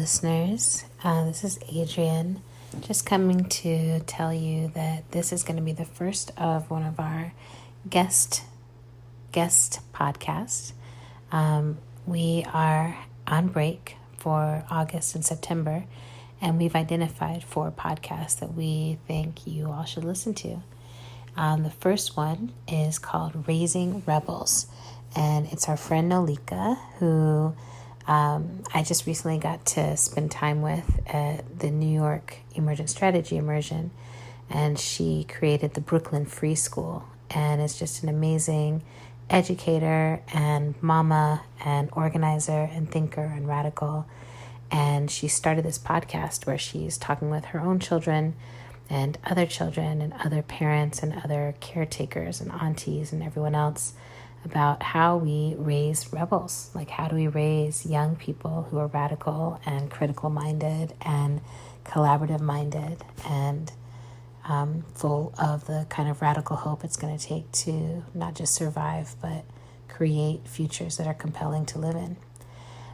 listeners. This is Adrienne, just coming to tell you that this is going to be the first of one of our guest podcasts. We are on break for August and September, and we've identified 4 podcasts that we think you all should listen to. The first one is called Raising Rebels, and it's our friend Nolika, who I just recently got to spend time with at the New York Emergent Strategy Immersion, and she created the Brooklyn Free School, and is just an amazing educator and mama and organizer and thinker and radical. And she started this podcast where she's talking with her own children and other parents and other caretakers and aunties and everyone else about how we raise rebels. Like, how do we raise young people who are radical and critical minded and collaborative minded and full of the kind of radical hope it's going to take to not just survive, but create futures that are compelling to live in.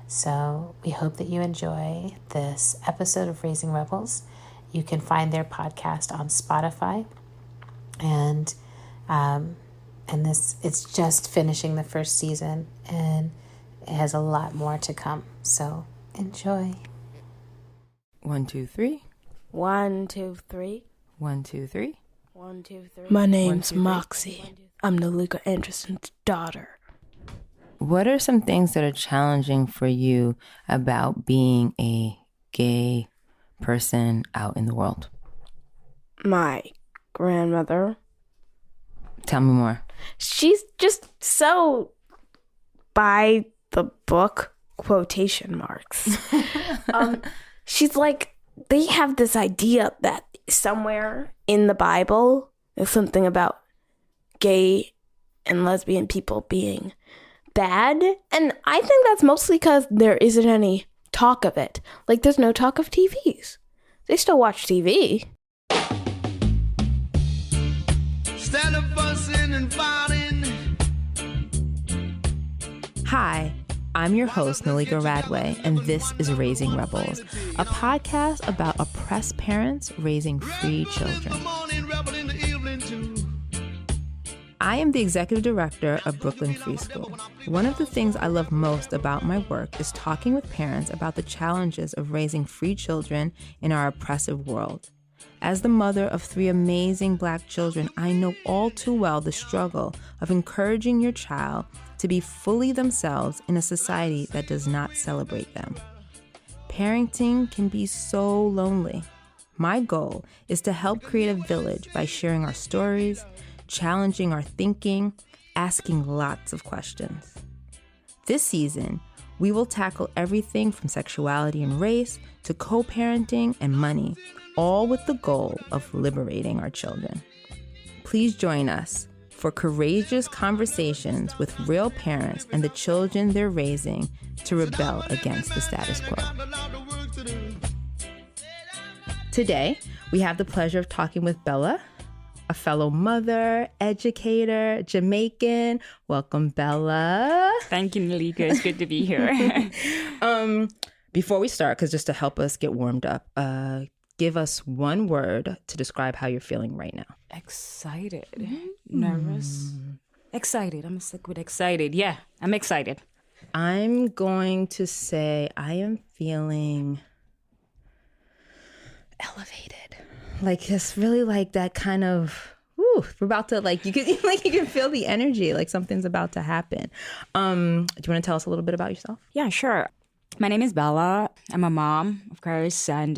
So we hope that you enjoy this episode of Raising Rebels. You can find their podcast on Spotify, and it's just finishing the first season, and it has a lot more to come. So enjoy. 1, 2, 3. 1, 2, 3. 1, 2, 3. 1, 2, 3. My name's Moxie. I'm Nolika Anderson's daughter. What are some things that are challenging for you about being a gay person out in the world? My grandmother. Tell me more. She's just so by the book, quotation marks. She's like, they have this idea that somewhere in the Bible there's something about gay and lesbian people being bad. And I think that's mostly because there isn't any talk of it. Like, there's no talk of TVs. They still watch TV. Instead of fussing and fighting. Hi, I'm your host, Nolika Radway, and this is Raising Rebels, a podcast about oppressed parents raising free children. I am the executive director of Brooklyn Free School. One of the things I love most about my work is talking with parents about the challenges of raising free children in our oppressive world. As the mother of 3 amazing Black children, I know all too well the struggle of encouraging your child to be fully themselves in a society that does not celebrate them. Parenting can be so lonely. My goal is to help create a village by sharing our stories, challenging our thinking, asking lots of questions. This season, we will tackle everything from sexuality and race to co-parenting and money, all with the goal of liberating our children. Please join us for courageous conversations with real parents and the children they're raising to rebel against the status quo. Today, we have the pleasure of talking with Bella, a fellow mother, educator, Jamaican. Welcome, Bella. Thank you, Nolika. It's good to be here. Before we start, because just to help us get warmed up, give us one word to describe how you're feeling right now. Excited. Nervous. Excited. I'm sick with excited. Yeah, I'm excited. I'm going to say I am feeling elevated. Like, it's really like that kind of, we're about to, like, you can feel the energy, like something's about to happen. Do you want to tell us a little bit about yourself? Yeah, sure. My name is Bella. I'm a mom, of course, and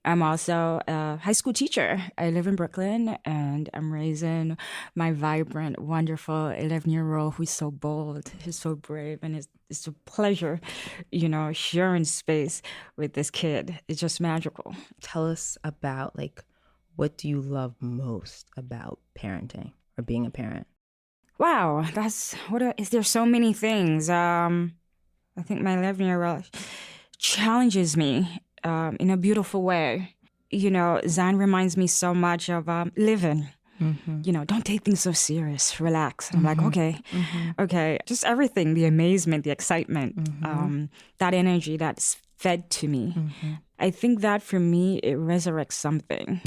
I'm also a high school teacher. I live in Brooklyn, and I'm raising my vibrant, wonderful 11-year-old who's so bold, who's so brave, and it's a pleasure, sharing space with this kid. It's just magical. Tell us about, like, what do you love most about parenting or being a parent? Wow, is there so many things. I think my 11-year-old challenges me in a beautiful way. Zion reminds me so much of living. Mm-hmm. Don't take things so serious. Relax. And I'm like, okay. Just everything, the amazement, the excitement, that energy, that fed to me. I think that for me, it resurrects something.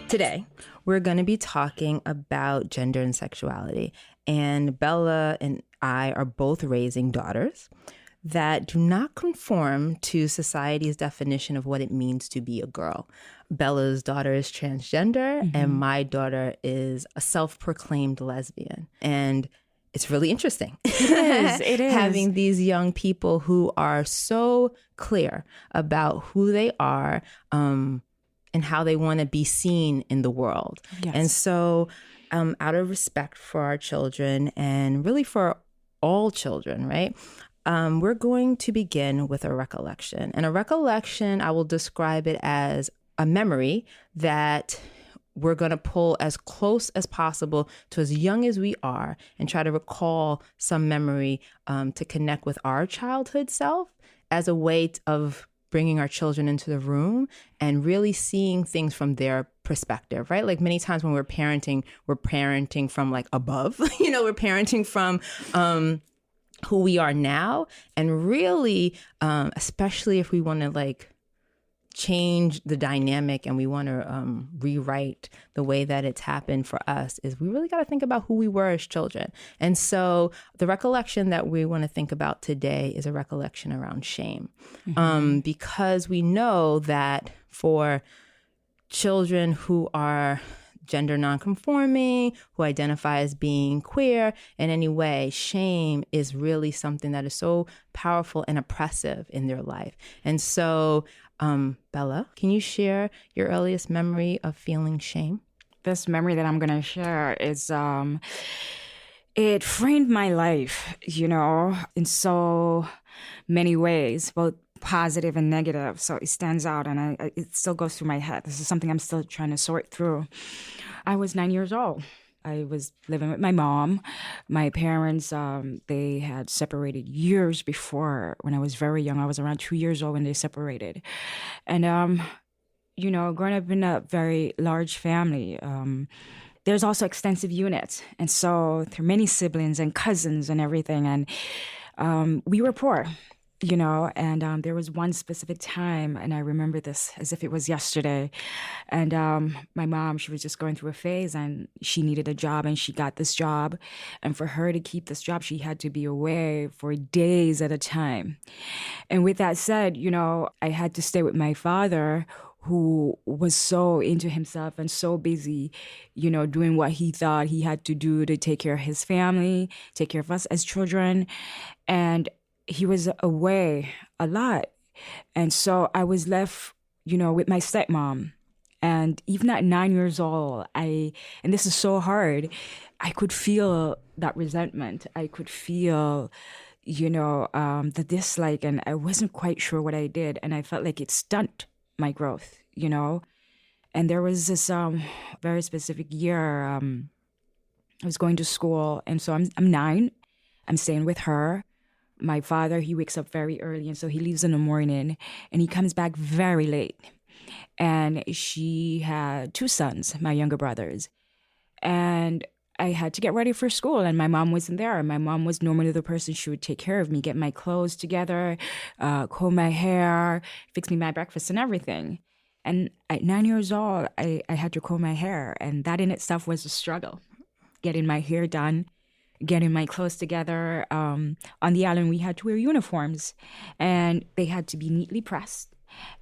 Today, we're going to be talking about gender and sexuality. And Bella and I are both raising daughters that do not conform to society's definition of what it means to be a girl. Bella's daughter is transgender, and my daughter is a self-proclaimed lesbian. And it's really interesting. It is. Having these young people who are so clear about who they are and how they want to be seen in the world. Yes. And so out of respect for our children and really for all children, right? We're going to begin with a recollection. And a recollection, I will describe it as a memory that we're going to pull as close as possible to as young as we are and try to recall some memory to connect with our childhood self as a way of bringing our children into the room and really seeing things from their perspective, right? Like many times when we're parenting from like above, we're parenting from who we are now. And really, especially if we want to like change the dynamic and we want to rewrite the way that it's happened for us, is we really got to think about who we were as children. And so the recollection that we want to think about today is a recollection around shame. Because we know that for children who are gender nonconforming, who identify as being queer in any way, shame is really something that is so powerful and oppressive in their life. And so, Bella, can you share your earliest memory of feeling shame? This memory that I'm going to share is, it framed my life, in so many ways, both positive and negative. So it stands out and it still goes through my head. This is something I'm still trying to sort through. I was 9 years old. I was living with my mom. My parents, they had separated years before when I was very young. I was around 2 years old when they separated. And, growing up in a very large family, there's also extensive units. And so there are many siblings and cousins and everything. And we were poor. And there was one specific time, and I remember this as if it was yesterday. And my mom, she was just going through a phase and she needed a job and she got this job. And for her to keep this job, she had to be away for days at a time. And with that said, I had to stay with my father, who was so into himself and so busy, doing what he thought he had to do to take care of his family, take care of us as children. And he was away a lot. And so I was left, with my stepmom. And even at 9 years old, and this is so hard, I could feel that resentment. I could feel, the dislike, and I wasn't quite sure what I did. And I felt like it stunted my growth, And there was this very specific year, I was going to school. And so I'm 9, I'm staying with her. My father, he wakes up very early, and so he leaves in the morning, and he comes back very late. And she had 2 sons, my younger brothers. And I had to get ready for school, and my mom wasn't there. My mom was normally the person, she would take care of me, get my clothes together, comb my hair, fix me my breakfast and everything. And at 9 years old, I had to comb my hair, and that in itself was a struggle, getting my hair done, getting my clothes together. On the island, we had to wear uniforms, and they had to be neatly pressed,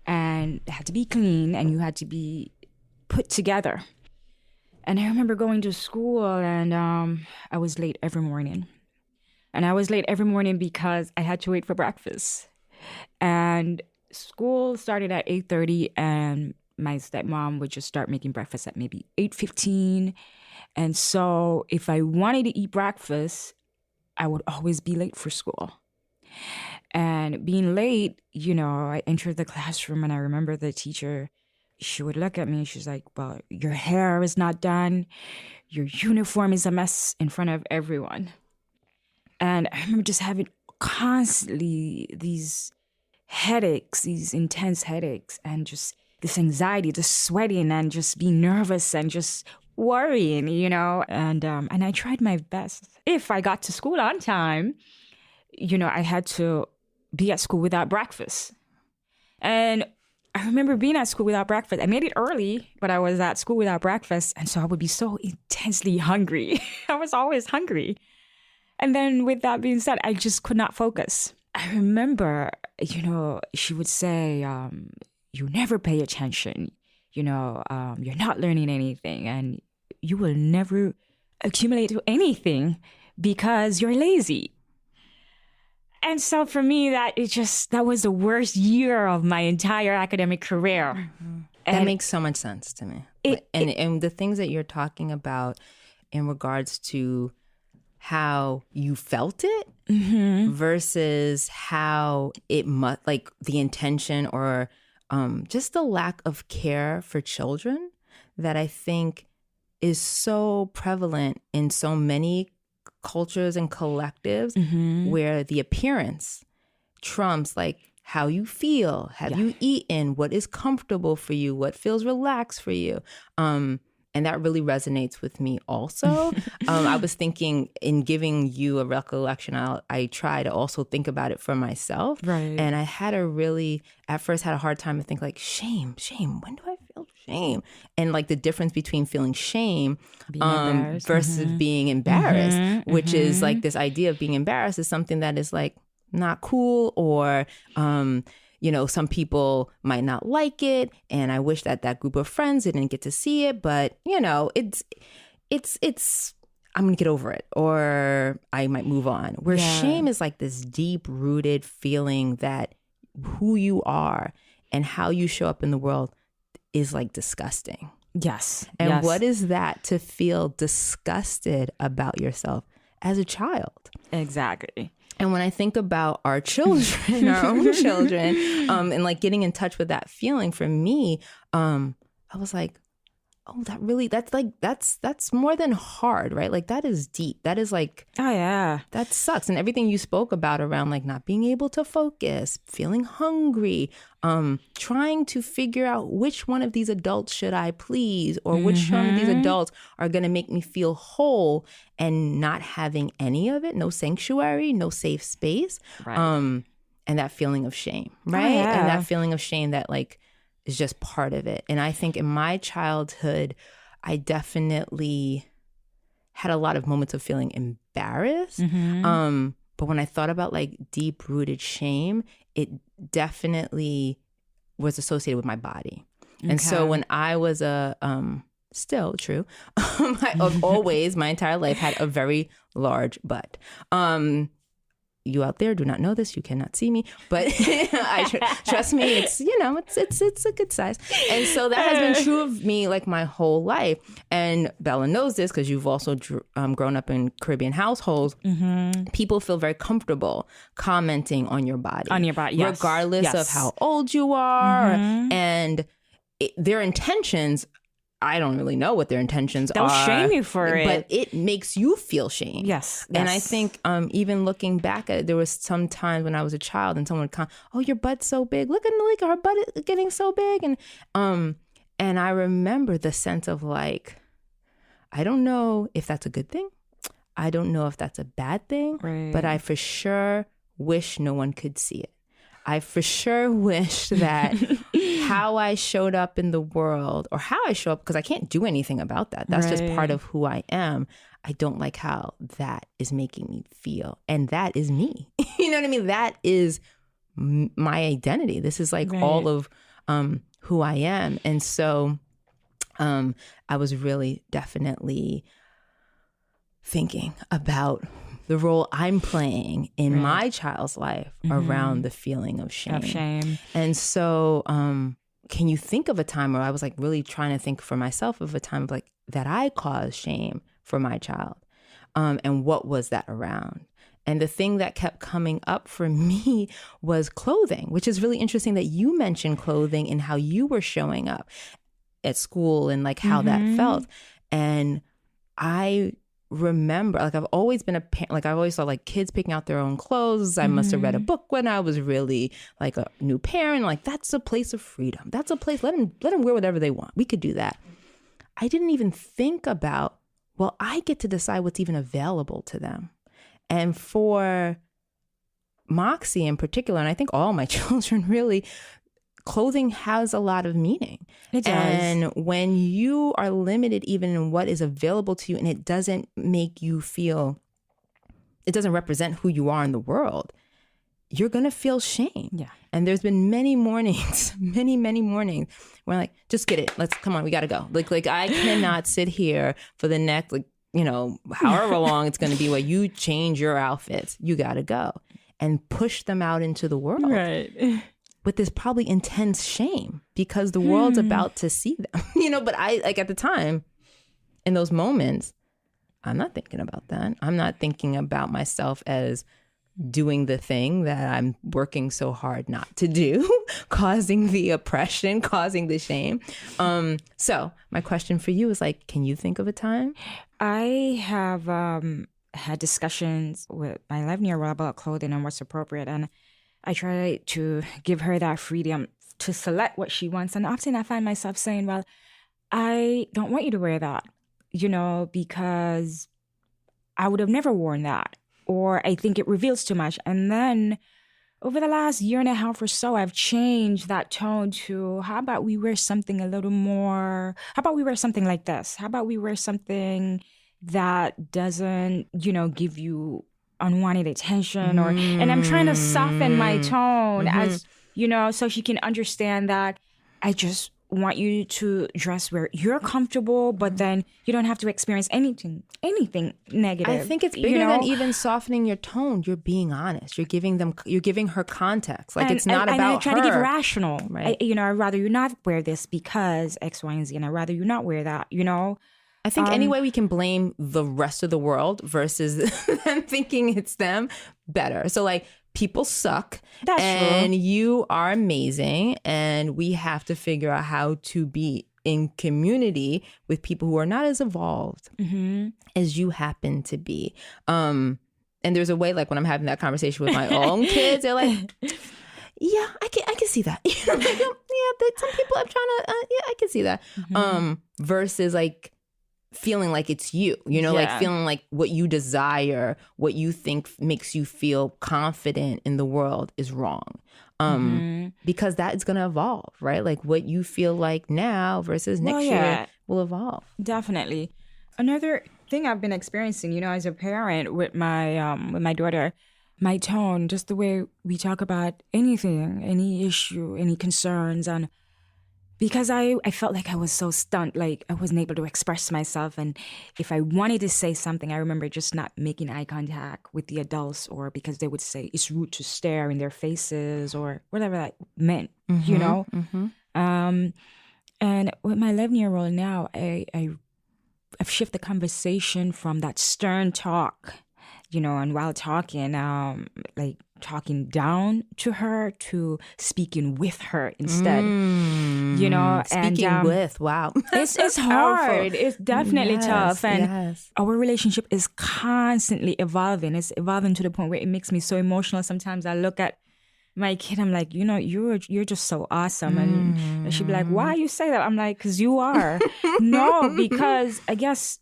and they had to be clean, and you had to be put together. And I remember going to school, and I was late every morning. And I was late every morning because I had to wait for breakfast. And school started at 8:30, and my stepmom would just start making breakfast at maybe 8:15. And so if I wanted to eat breakfast, I would always be late for school. And being late, I entered the classroom, and I remember the teacher, she would look at me and she's like, well, your hair is not done. Your uniform is a mess in front of everyone. And I remember just having constantly these headaches, these intense headaches, and just this anxiety, just sweating and just being nervous and just worrying, and I tried my best. If I got to school on time, I had to be at school without breakfast. And I remember being at school without breakfast. I made it early, but I was at school without breakfast. And so I would be so intensely hungry. I was always hungry. And then with that being said, I just could not focus. I remember, she would say, you never pay attention. You're not learning anything and you will never accumulate to anything because you're lazy. And so for me, that was the worst year of my entire academic career. Mm-hmm. That makes so much sense to me. And the things that you're talking about in regards to how you felt it versus how it like the intention or just the lack of care for children that I think is so prevalent in so many cultures and collectives where the appearance trumps like how you feel, have you eaten, what is comfortable for you, what feels relaxed for you. And that really resonates with me also. I was thinking in giving you a recollection, I try to also think about it for myself. Right. And I had at first had a hard time to think like, shame, when do I feel shame? And like the difference between feeling shame versus being embarrassed, which is like this idea of being embarrassed is something that is like not cool or, some people might not like it, and I wish that group of friends didn't get to see it. But it's I'm gonna get over it, or I might move on. Where shame is like this deep rooted feeling that who you are and how you show up in the world is like disgusting. Yes. And what is that to feel disgusted about yourself as a child? Exactly. And when I think about our children, our own children, and like getting in touch with that feeling for me, I was like, oh, that's more than hard, right? Like that is deep. That is like, oh yeah, that sucks. And everything you spoke about around like not being able to focus, feeling hungry, trying to figure out which one of these adults should I please, or which one of these adults are going to make me feel whole, and not having any of it, no sanctuary, no safe space. Right. And that feeling of shame, right? Oh, yeah. And that feeling of shame that like is just part of it. And I think in my childhood, I definitely had a lot of moments of feeling embarrassed. But when I thought about like deep rooted shame, it definitely was associated with my body. And so when I was still true, I've always, my entire life, had a very large butt. You out there do not know this. You cannot see me, but trust me, it's it's a good size. And so that has been true of me like my whole life. And Bella knows this because you've also grown up in Caribbean households. People feel very comfortable commenting on your body. Yes. Regardless of how old you are. And their intentions, I don't really know what their intentions They'll are. shame you for it. But it makes you feel shame. Yes. And I think even looking back at it, there was some times when I was a child and someone would come, oh, your butt's so big. Look at Malika, her butt is getting so big. And I remember the sense of like, I don't know if that's a good thing. I don't know if that's a bad thing. Right. But I for sure wish no one could see it. I for sure wish that how I showed up in the world, or how I show up, because I can't do anything about that. That's just part of who I am. I don't like how that is making me feel. And that is me. You know what I mean? That is my identity. This is like all of who I am. And so I was really definitely thinking about the role I'm playing in my child's life around the feeling of shame. And so can you think of a time where I was like really trying to think for myself of a time of like that I caused shame for my child? And what was that around? And the thing that kept coming up for me was clothing, which is really interesting that you mentioned clothing and how you were showing up at school and like how that felt. And I remember, like I've always been a parent, like I've always saw like kids picking out their own clothes. I must have read a book when I was really like a new parent. Like that's a place of freedom. That's a place, let them wear whatever they want. We could do that. I didn't even think about, well, I get to decide what's even available to them. And for Moxie in particular, and I think all my children really, clothing has a lot of meaning. It does. And when you are limited even in what is available to you, and it doesn't make you feel, it doesn't represent who you are in the world, you're going to feel shame. Yeah. And there's been many mornings, many mornings where I'm like, just get it. Come on, we got to go. Like I cannot sit here for the next, however long it's going to be where you change your outfits. You got to go and push them out into the world. Right. With this probably intense shame because the world's about to see them, but I at the time in those moments, I'm not thinking about that. I'm not thinking about myself as doing the thing that I'm working so hard not to do, causing the oppression, causing the shame. So my question for you is can you think of a time? I have had discussions with my 11-year-old about clothing and what's appropriate. And I try to give her that freedom to select what she wants. And often I find myself saying, well, I don't want you to wear that, because I would have never worn that. Or I think it reveals too much. And then over the last year and a half or so, I've changed that tone to, how about we wear something a little more, how about we wear something like this? How about we wear something that doesn't, give you unwanted attention and I'm trying to soften my tone as, so she can understand that I just want you to dress where you're comfortable, but then you don't have to experience anything negative. I think it's bigger than even softening your tone. You're being honest. You're giving her context. It's not about her. And I try to give rational. Right. I'd rather you not wear this because X, Y, and Z, and I'd rather you not wear that, I think any way we can blame the rest of the world versus them thinking it's them, better. So people suck. That's and true. You are amazing. And we have to figure out how to be in community with people who are not as evolved as you happen to be. And there's a way, when I'm having that conversation with my own kids, they're like, yeah, I can see that. Some people I'm trying to, I can see that. Versus feeling like it's you, feeling like what you desire, what you think makes you feel confident in the world is wrong. Because that is going to evolve, right? What you feel like now versus next year will evolve. Definitely. Another thing I've been experiencing, as a parent with my daughter, my tone, just the way we talk about anything, any issue, any concerns, and because I felt like I was so stunned, I wasn't able to express myself. And if I wanted to say something, I remember just not making eye contact with the adults, or because they would say it's rude to stare in their faces or whatever that meant, And with my 11-year-old now, I've shifted the conversation from that stern talk, and while talking, talking down to her to speaking with her instead, Speaking with, wow. It's hard. It's definitely tough. And our relationship is constantly evolving. It's evolving to the point where it makes me so emotional. Sometimes I look at my kid, I'm like, you're just so awesome. And she'd be like, why you say that? I'm like, because you are. No, because I guess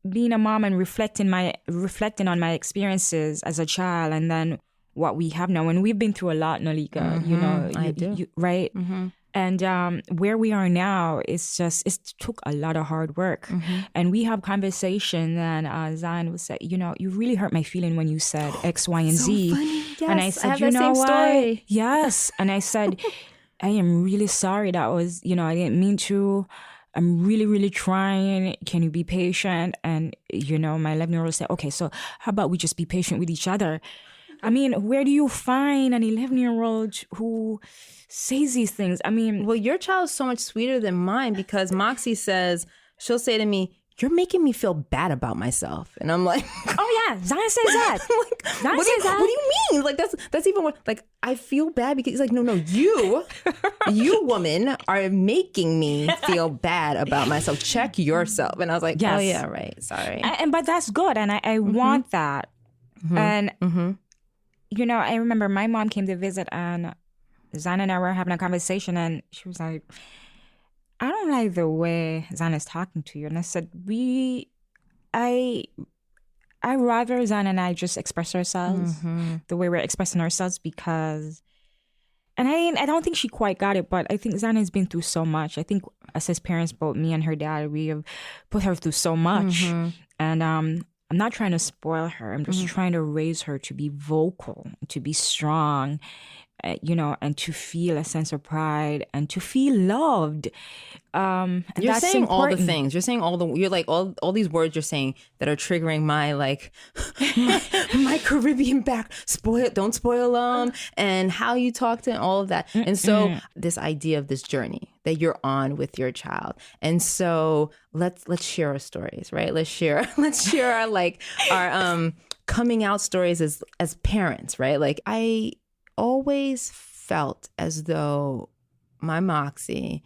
being a mom and reflecting on my experiences as a child, and then what we have now, and we've been through a lot, Nolika, I do. Right? And where we are now, it took a lot of hard work. And we have conversation, and Zion would say, you really hurt my feeling when you said X, Y, and Z. Funny. Yes, and I said, I have the same story. Yes. And I said, I am really sorry. That was, I didn't mean to. I'm really, really trying. Can you be patient? And, my 11-year-old said, okay, so how about we just be patient with each other? I mean, where do you find an 11-year-old who says these things? I mean, well, your child is so much sweeter than mine, because Moxie she'll say to me, you're making me feel bad about myself. And I'm like, oh yeah, Zion says that. Zion says that. What do you mean? That's even what, I feel bad because he's like, no, you woman are making me feel bad about myself. Check yourself. And I was like, yes. Oh yeah, right. Sorry. But that's good. And I want that. And, I remember my mom came to visit, and Zion and I were having a conversation, and she was like, I don't like the way Zion is talking to you. And I said, I I rather Zan and I just express ourselves the way we're expressing ourselves because, and I don't think she quite got it, but I think Zan has been through so much. I think as his parents, both me and her dad, we have put her through so much. And I'm not trying to spoil her. I'm just trying to raise her to be vocal, to be strong, and to feel a sense of pride and to feel loved. And you're that's saying important. all the things. You're saying you're like all these words you're saying that are triggering my like my Caribbean back. Don't spoil them, and how you talk to and all of that. And so this idea of this journey that you're on with your child. And so let's share our stories, right? Let's share our like our coming out stories as parents, right? Like I always felt as though my Moxie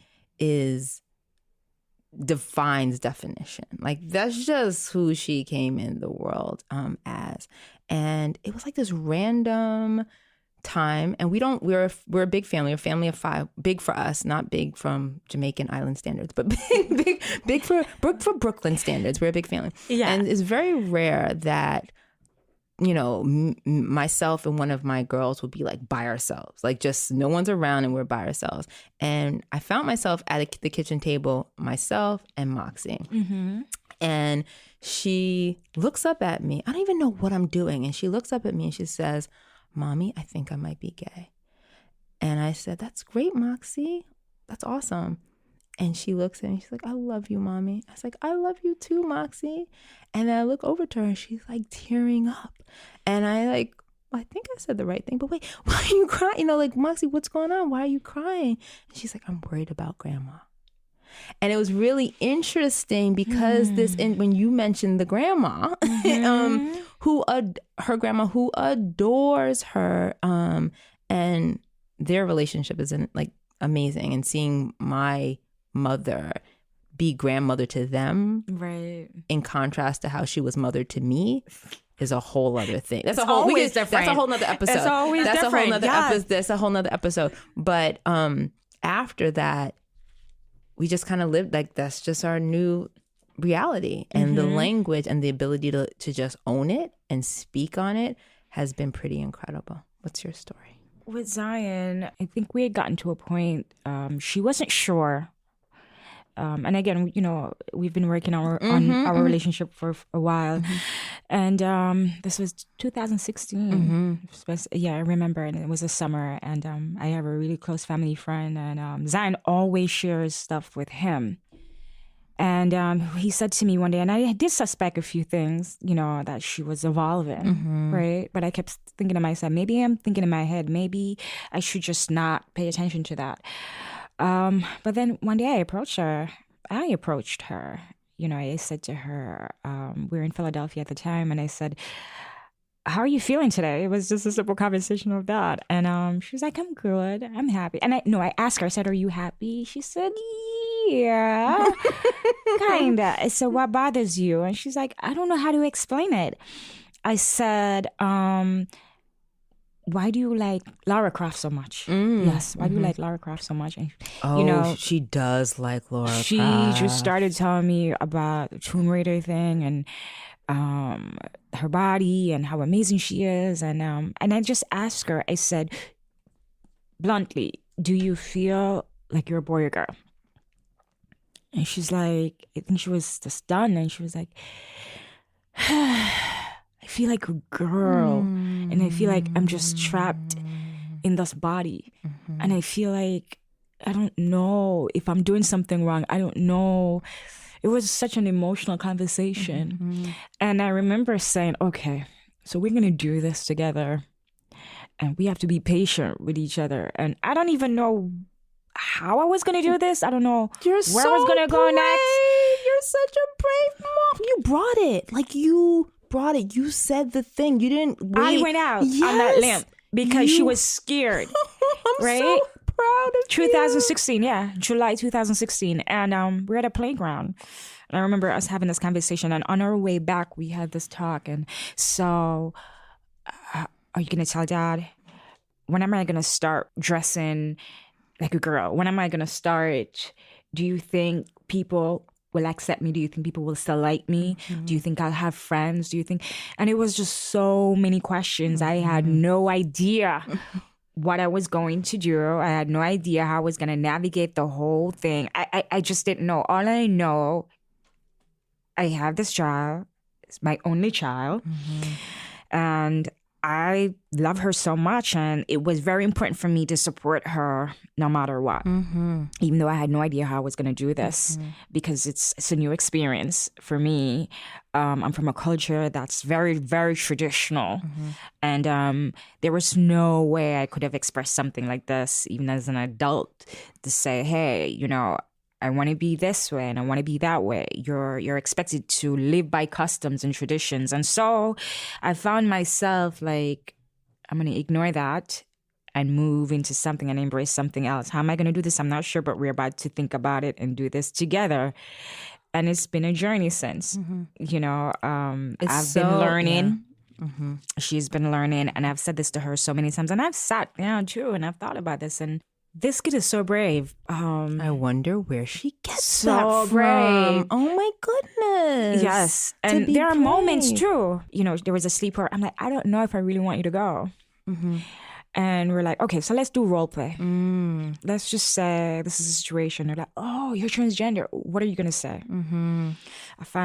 defines definition. Like that's just who she came in the world as. And it was like this random time, and we're a big family, a family of 5, big for us, not big from Jamaican island standards, but big for Brooklyn standards. We're a big family. Yeah. And it's very rare that myself and one of my girls would be like by ourselves, like just no one's around and we're by ourselves. And I found myself at the kitchen table, myself and Moxie. And she looks up at me. I don't even know what I'm doing. And she looks up at me and she says, "Mommy, I think I might be gay." And I said, "That's great, Moxie. That's awesome." And she looks at me, she's like, "I love you, Mommy." I was like, "I love you too, Moxie." And then I look over to her and she's like tearing up. And I think I said the right thing, but wait, why are you crying? Like, "Moxie, what's going on? Why are you crying?" And she's like, "I'm worried about Grandma." And it was really interesting because when you mentioned the grandma, her grandma who adores her, and their relationship is like amazing, and seeing my mother be grandmother to them, right, in contrast to how she was mother to me, is a whole other thing. That's different. That's a whole nother episode. It's always that's different. That's a whole nother episode. But after that, we just kind of lived like that's just our new reality, and the language and the ability to just own it and speak on it has been pretty incredible. What's your story? With Zion, I think we had gotten to a point, she wasn't sure. And again, we've been working on our relationship for a while. And this was 2016. Yeah, I remember. And it was a summer. And I have a really close family friend. And Zion always shares stuff with him. And he said to me one day, and I did suspect a few things, that she was evolving, right? But I kept thinking to myself, maybe I'm thinking in my head, maybe I should just not pay attention to that. But then one day I approached her. I said to her, we were in Philadelphia at the time, and I said, "How are you feeling today?" It was just a simple conversation of that. And she was like, "I'm good. I'm happy." And I asked her, I said, "Are you happy?" She said, "Yeah, kinda." I said, "What bothers you?" And she's like, "I don't know how to explain it." I said, "Why do you like Lara Croft so much?" Yes, why do you like Lara Croft so much? And, she does like Lara Croft. She just started telling me about the Tomb Raider thing and her body and how amazing she is. And I just asked her, I said, bluntly, "Do you feel like you're a boy or girl?" And she's like, I think she was just done. And she was like, "I feel like a girl, and I feel like I'm just trapped in this body. And I feel like I don't know if I'm doing something wrong. I don't know." It was such an emotional conversation. And I remember saying, "Okay, so we're going to do this together, and we have to be patient with each other." And I don't even know how I was going to do this. I don't know where I was going to go next. You're such a brave mom. You brought it. Like, you brought it. You said the thing. You didn't wait. I went out on that limb because she was scared. I'm right? so proud of 2016, yeah, July 2016. And we're at a playground. And I remember us having this conversation. And on our way back, we had this talk. And so, are you going to tell Dad? When am I going to start dressing like a girl? When am I going to start? Do you think people will accept me? Do you think people will still like me? Do you think I'll have friends? Do you think? And it was just so many questions. I had no idea what I was going to do. I had no idea how I was going to navigate the whole thing. I just didn't know. All I know, I have this child. It's my only child. And I love her so much, and it was very important for me to support her no matter what. Even though I had no idea how I was going to do this, because it's a new experience for me. I'm from a culture that's very, very traditional, and there was no way I could have expressed something like this, even as an adult, to say, hey, you know, I want to be this way and I want to be that way. You're expected to live by customs and traditions. And so I found myself like, I'm going to ignore that and move into something and embrace something else. How am I going to do this? I'm not sure, but we're about to think about it and do this together. And it's been a journey since, you know, I've been learning. She's been learning. And I've said this to her so many times. And I've sat down too and I've thought about this. And this kid is so brave. I wonder where she gets so that brave. from. Oh my goodness. Yes. And there are moments too. You know, there was a sleepover. I'm like, I don't know if I really want you to go. And we're like, okay, so let's do role play. Let's just say this is a situation. They're like, oh, you're transgender. What are you gonna say?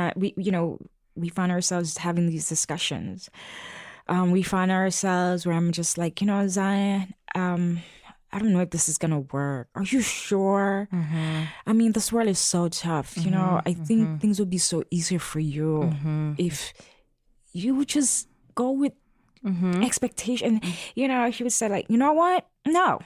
We find ourselves having these discussions. We find ourselves where I'm just like, you know, Zion, I don't know if this is going to work. Are you sure? I mean, this world is so tough. You know, I think things would be so easier for you if you would just go with expectation. You know, he would say like, you know what? No.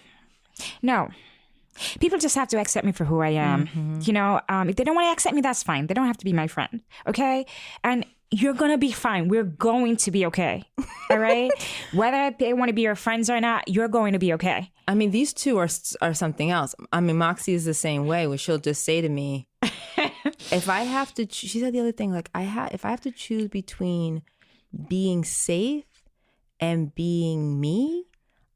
People just have to accept me for who I am. You know, if they don't want to accept me, that's fine. They don't have to be my friend. Okay? And you're going to be fine. We're going to be okay. All right? Whether they want to be your friends or not, you're going to be okay. I mean, these two are something else. I mean, Moxie is the same way, where she'll just say to me, if I have to, she said the other thing, like, if I have to choose between being safe and being me,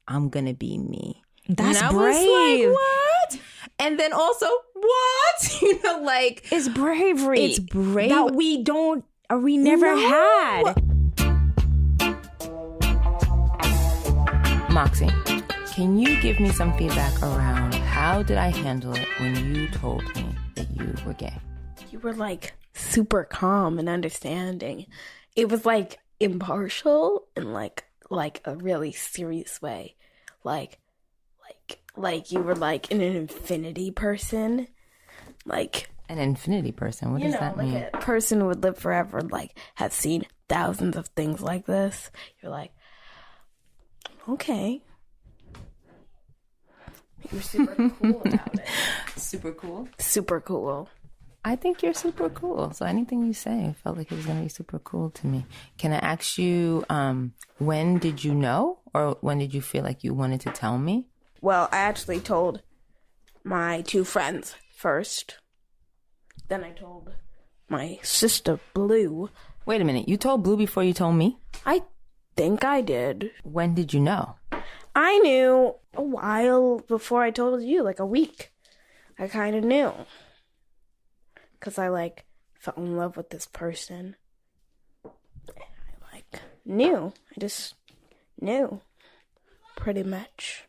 I'm going to be me. That's and I brave. was like, what? And then also, what? You know, like. It's bravery. It's brave. That we never had. Moxie, can you give me some feedback around how did I handle it when you told me that you were gay? You were like super calm and understanding. It was like impartial in like a really serious way. Like you were like an infinity person. Like an infinity person? What does that mean? Like a person who would live forever, like has seen thousands of things like this. You're like, okay. You're super cool about it. Super cool? Super cool. I think you're super cool. So anything you say felt like it was going to be super cool to me. Can I ask you, when did you know, or when did you feel like you wanted to tell me? Well, I actually told my two friends first. Then I told my sister, Blue. Wait a minute. You told Blue before you told me? I think I did. When did you know? I knew a while before I told you, like a week. I kind of knew. Because I, like, fell in love with this person. And I, like, knew. I just knew. Pretty much.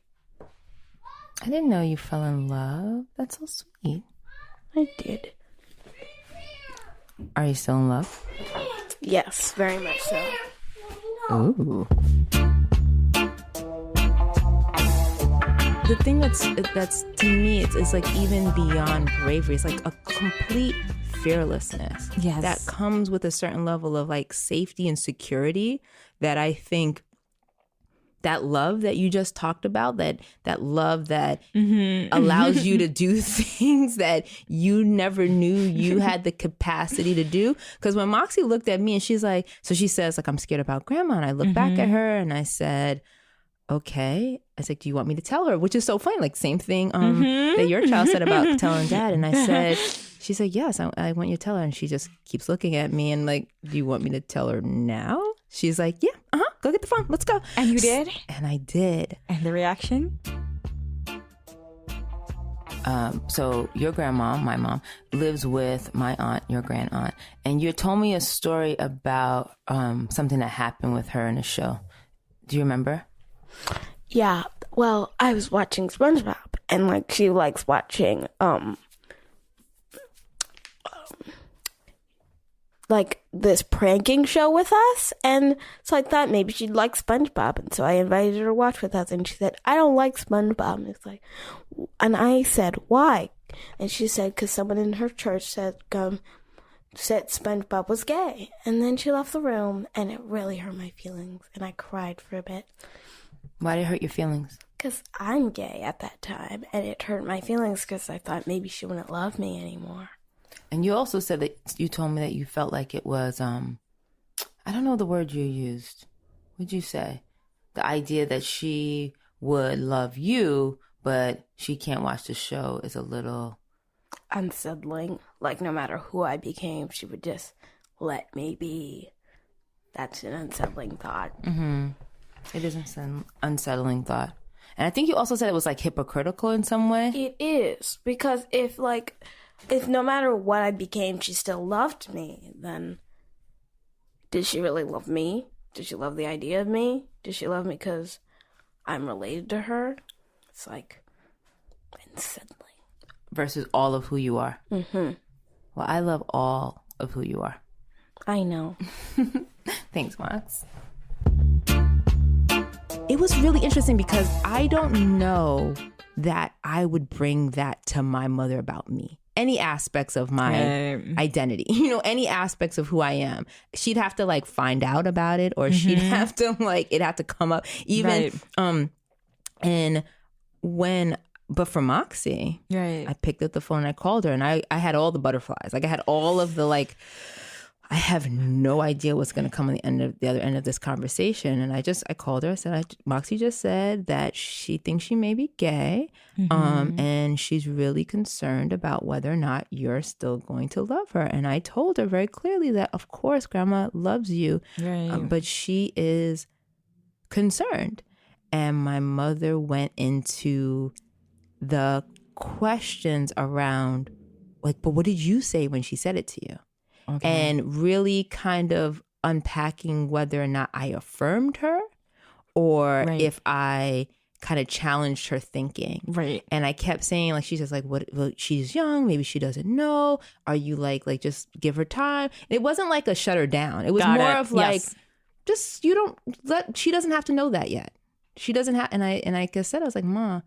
I didn't know you fell in love. That's so sweet. I did. Are you still in love? Yes, very much so. Ooh. The thing that's to me, it's like even beyond bravery. It's like a complete fearlessness. Yes. That comes with a certain level of like safety and security that I think that love that you just talked about, that love that allows you to do things that you never knew you had the capacity to do. Because when Moxie looked at me and she's like, so she says like, I'm scared about grandma. And I looked back at her and I said, okay. I said, do you want me to tell her? Which is so funny. Like same thing that your child said about telling dad. And I said, she said, yes, I want you to tell her. And she just keeps looking at me and like, do you want me to tell her now? She's like, yeah, go get the phone. Let's go. And you did? And I did. And the reaction? So your grandma, my mom, lives with my aunt, your grand aunt, and you told me a story about something that happened with her in a show. Do you remember? Yeah, well, I was watching SpongeBob, and like she likes watching like this pranking show with us, and so I thought maybe she'd like SpongeBob, and so I invited her to watch with us, and she said, I don't like SpongeBob. And it's like, and I said, why? And she said, because someone in her church said SpongeBob was gay. And then she left the room, and it really hurt my feelings, and I cried for a bit. Why did it hurt your feelings? Because I'm gay at that time, and it hurt my feelings because I thought maybe she wouldn't love me anymore. And you also said that you told me that you felt like it was, I don't know the word you used. What'd you say? The idea that she would love you, but she can't watch the show is a little unsettling. Like, no matter who I became, she would just let me be. That's an unsettling thought. Mm-hmm. It is an unsettling thought. And I think you also said it was like hypocritical in some way. It is, because if no matter what I became, she still loved me, then did she really love me? Did she love the idea of me? Did she love me because I'm related to her? It's like unsettling. Versus all of who you are. Mm-hmm. Well, I love all of who you are. I know. Thanks, Max. It was really interesting because I don't know that I would bring that to my mother about me. Any aspects of my identity, any aspects of who I am. She'd have to like find out about it, or she'd have to it'd have to come up even. Right. But for Moxie, right. I picked up the phone and I called her, and I had all the butterflies. Like I had all of the I have no idea what's going to come on the other end of this conversation. And I called her. I said, Moxie just said that she thinks she may be gay. And she's really concerned about whether or not you're still going to love her. And I told her very clearly that, of course, Grandma loves you, but she is concerned. And my mother went into the questions around, but what did you say when she said it to you? Okay. And really kind of unpacking whether or not I affirmed her or if I kind of challenged her thinking. Right. And I kept saying, she says, what? Well, she's young. Maybe she doesn't know. Are you just give her time? It wasn't like a shut her down. It was just, she doesn't have to know that yet. She doesn't have. And I said, I was like, Ma,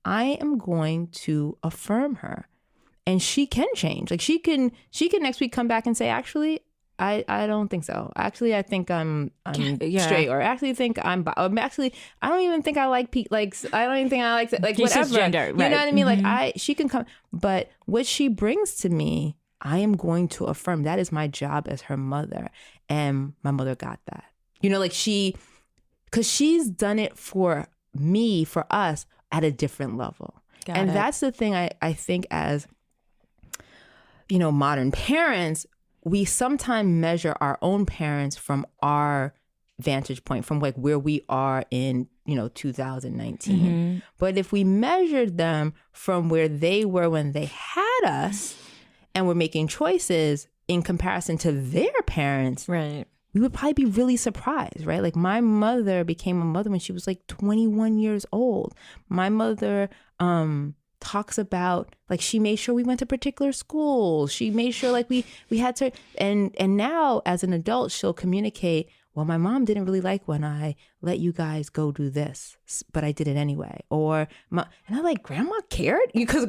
I am going to affirm her. And she can change. She can next week come back and say, actually, I don't think so. Actually, I think I'm straight, or actually think I'm actually I don't even think I like I don't even think I like whatever gender. Right. You know what I mean? She can come, but what she brings to me, I am going to affirm. That is my job as her mother, and my mother got that. Because she's done it for me, for us at a different level, and that's the thing I think as modern parents, we sometimes measure our own parents from our vantage point, from where we are in, 2019. Mm-hmm. But if we measured them from where they were when they had us and were making choices in comparison to their parents, right, we would probably be really surprised, right? My mother became a mother when she was 21 years old. My mother, talks about she made sure we went to particular schools. She made sure we had to, and now as an adult she'll communicate, well, my mom didn't really like when I let you guys go do this, but I did it anyway. And I'm Grandma cared? Because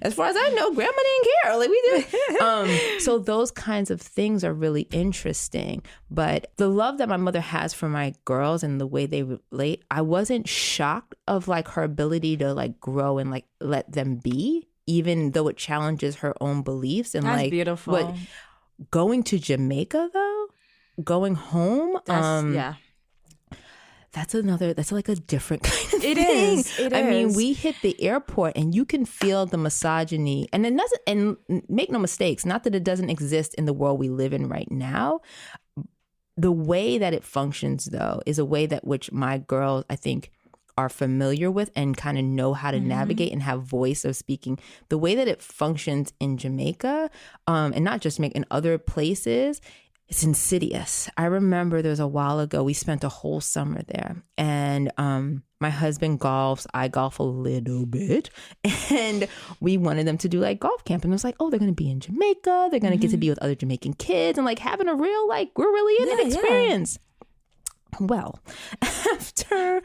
as far as I know, Grandma didn't care. We did. So those kinds of things are really interesting. But the love that my mother has for my girls and the way they relate, I wasn't shocked of her ability to grow and let them be, even though it challenges her own beliefs. And that's beautiful. But going to Jamaica though, going home, that's a different kind of thing. I mean, we hit the airport and you can feel the misogyny, and make no mistakes, not that it doesn't exist in the world we live in right now. The way that it functions though is a way that which my girls, I think, are familiar with and kind of know how to navigate and have voice of speaking. The way that it functions in Jamaica, and not just Jamaica, in other places, it's insidious. I remember there was a while ago, we spent a whole summer there, and my husband golfs, I golf a little bit, and we wanted them to do like golf camp, and it was like, oh, they're going to be in Jamaica, they're going to get to be with other Jamaican kids, and like having a real, like, we're really in it experience. Well, after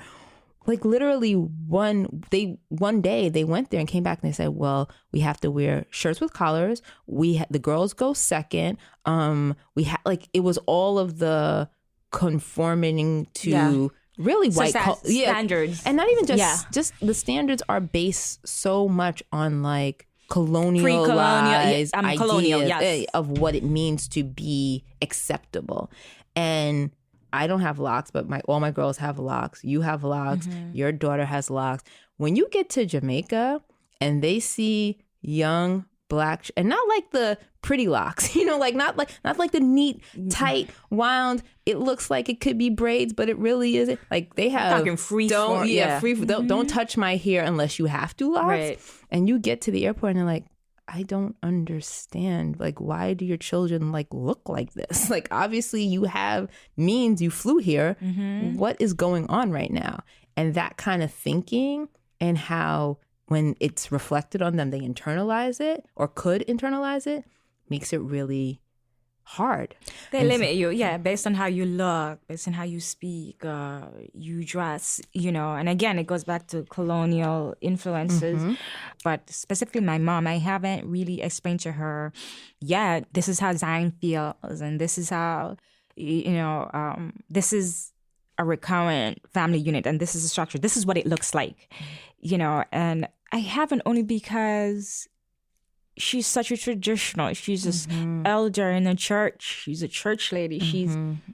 like literally one day they went there and came back and they said, well, we have to wear shirts with collars. The girls go second. It was all of the conforming to really white standards. And not even just the standards are based so much on like colonialized ideas of what it means to be acceptable. And I don't have locks, but all my girls have locks. You have locks. Your daughter has locks. When you get to Jamaica and they see young black, and not like the pretty locks, like not like the neat, tight, wound. It looks like it could be braids, but it really isn't. Like they have free. Don't touch my hair unless you have to locks. Right. And you get to the airport and they're like, I don't understand. Like, why do your children like look like this? Like, obviously you have means, you flew here. What is going on right now? And that kind of thinking, and how when it's reflected on them, they internalize it or could internalize it, makes it really hard. They limit you, based on how you look, based on how you speak, you dress, and again, it goes back to colonial influences. But specifically my mom, I haven't really explained to her, this is how Zion feels, and this is how, this is a recurrent family unit, and this is a structure, this is what it looks like, and I haven't, only because she's such a traditional. She's this elder in the church. She's a church lady.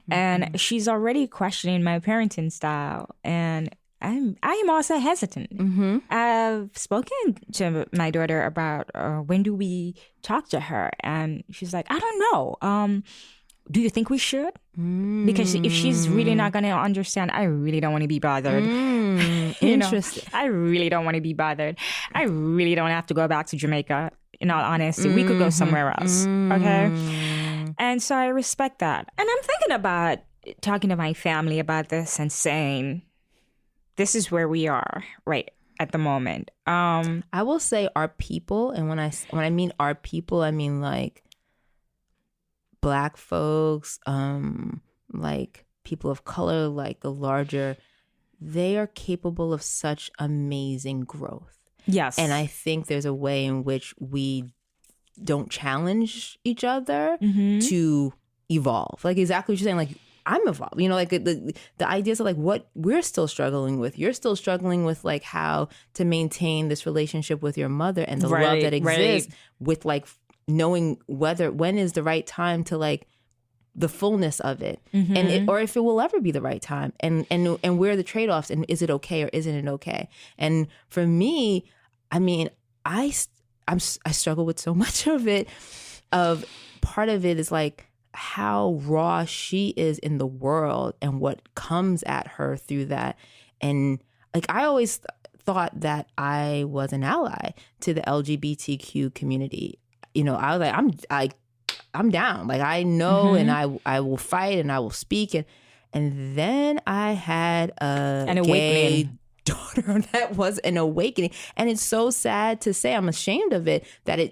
And she's already questioning my parenting style. And I am also hesitant. I've spoken to my daughter about when do we talk to her, and she's like, I don't know. Do you think we should? Because if she's really not going to understand, I really don't want to be bothered. Interesting. I really don't want to be bothered. I really don't have to go back to Jamaica. In all honesty, we could go somewhere else. Okay. And so I respect that. And I'm thinking about talking to my family about this and saying, this is where we are right at the moment. I will say our people, and when I mean our people, I mean like Black folks, like people of color, like the larger, they are capable of such amazing growth. Yes. And I think there's a way in which we don't challenge each other to evolve. Like exactly what you're saying, like I'm evolved. Like the ideas of like what we're still struggling with. You're still struggling with like how to maintain this relationship with your mother and the love that exists with like knowing when is the right time to like the fullness of it, and or if it will ever be the right time, and where are the trade-offs, and is it okay or isn't it okay? And for me, I mean, I struggle with so much of it. Of part of it is like how raw she is in the world and what comes at her through that, and like I always thought that I was an ally to the LGBTQ community. I was like, I'm down. Like I know, and I will fight, and I will speak, and then I had an awakening daughter that was an awakening, and it's so sad to say. I'm ashamed of it that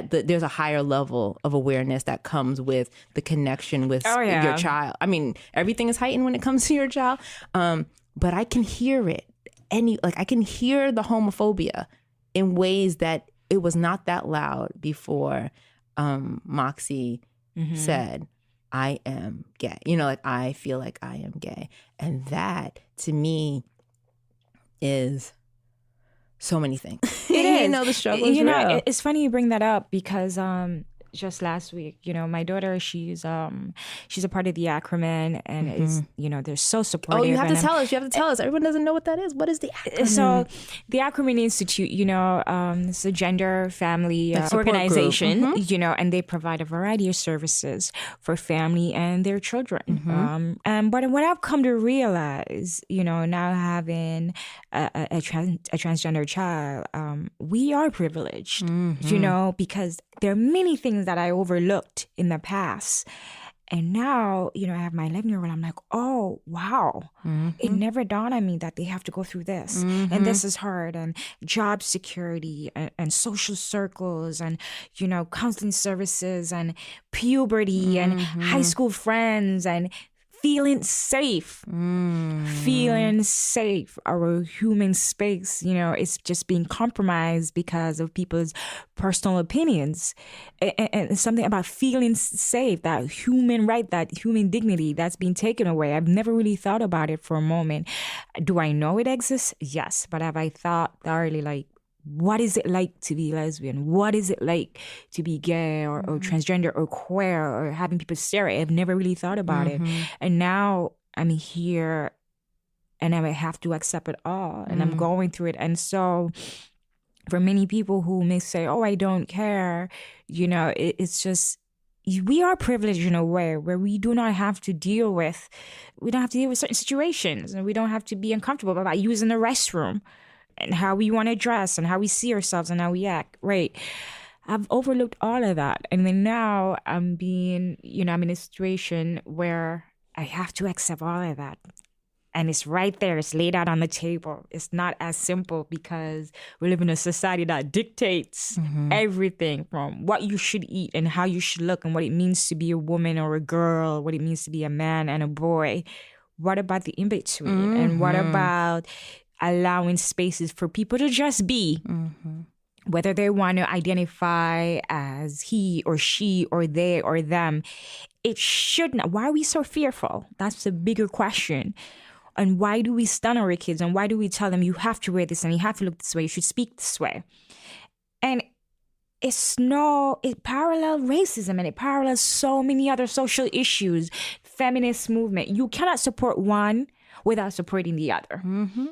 there's a higher level of awareness that comes with the connection with your child. I mean, everything is heightened when it comes to your child, but I can hear it. I can hear the homophobia in ways that it was not that loud before. Moxie said, I am gay. Like I feel like I am gay. And that to me is so many things. It is. The struggle is real. It's funny you bring that up because just last week. My daughter, she's a part of the acronym, and is they're so supportive. Oh, you have to tell us. You have to tell us. Everyone doesn't know what that is. What is the acronym? So the Acronym Institute, it's a gender family organization, and they provide a variety of services for family and their children. But what I've come to realize, now having a transgender child, we are privileged, because there are many things that I overlooked in the past. And now, I have my 11-year-old. I'm like, oh, wow. It never dawned on me that they have to go through this. And this is hard. And job security and social circles and, counseling services and puberty and high school friends and feeling safe. Feeling safe. Our human space, it's just being compromised because of people's personal opinions. And something about feeling safe, that human right, that human dignity that's being taken away. I've never really thought about it for a moment. Do I know it exists? Yes. But have I thought thoroughly, what is it like to be lesbian? What is it like to be gay or transgender or queer or having people stare at it? I've never really thought about it. And now I'm here and I have to accept it all. And I'm going through it. And so for many people who may say, oh, I don't care, it's just, we are privileged in a way where we do not have to deal with certain situations, and we don't have to be uncomfortable about using the restroom and how we want to dress and how we see ourselves and how we act, right? I've overlooked all of that. And then now I'm in a situation where I have to accept all of that. And it's right there. It's laid out on the table. It's not as simple because we live in a society that dictates everything from what you should eat and how you should look and what it means to be a woman or a girl, what it means to be a man and a boy. What about the in-between? And what about allowing spaces for people to just be, whether they want to identify as he or she or they or them? It shouldn't. Why are we so fearful? That's the bigger question. And why do we stun our kids? And why do we tell them you have to wear this and you have to look this way, you should speak this way? And it parallels racism, and it parallels so many other social issues, feminist movement. You cannot support one without supporting the other.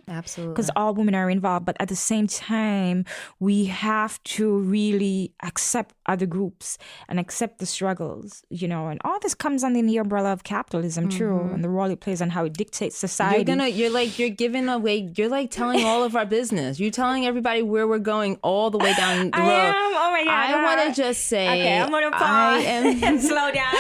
Absolutely. Because all women are involved. But at the same time, we have to really accept other groups and accept the struggles, and all this comes under the umbrella of capitalism too, and the role it plays and how it dictates society. You're giving away, you're telling all of our business. You're telling everybody where we're going all the way down the road. Oh my God. I want to just say, okay, I'm going to pause and slow down.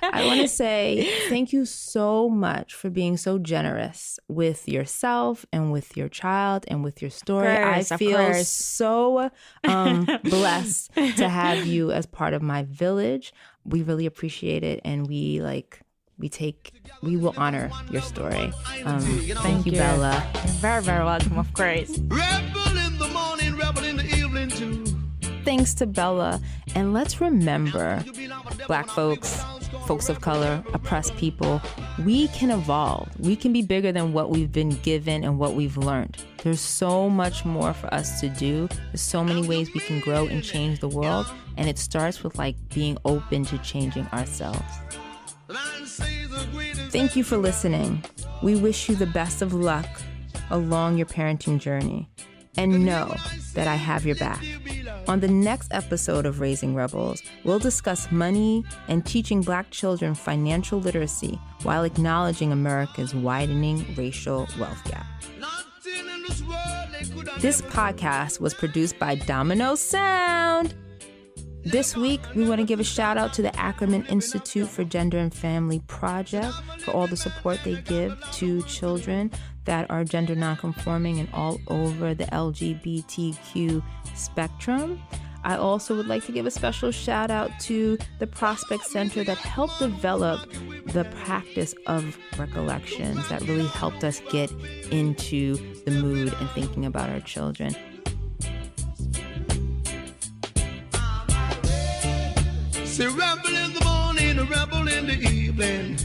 I want to say thank you so much for being so generous with yourself and with your child and with your story. I feel so blessed to have you as part of my village. We really appreciate it, and we will honor your story. Thank you, Bella. You're very, very welcome, of course. Rebel in the morning, rebel in the evening too. Thanks to Bella. And let's remember, Black folks, folks of color, oppressed people, we can evolve. We can be bigger than what we've been given and what we've learned. There's so much more for us to do. There's so many ways we can grow and change the world. And it starts with being open to changing ourselves. Thank you for listening. We wish you the best of luck along your parenting journey. And know that I have your back. On the next episode of Raising Rebels, we'll discuss money and teaching Black children financial literacy while acknowledging America's widening racial wealth gap. This podcast was produced by Domino Sound. This week, we want to give a shout out to the Ackerman Institute for Gender and Family Project for all the support they give to children that are gender nonconforming and all over the LGBTQ spectrum. I also would like to give a special shout out to the Prospect Center that helped develop the practice of recollections that really helped us get into the mood and thinking about our children. Say rebel in the morning, a rebel in the evening.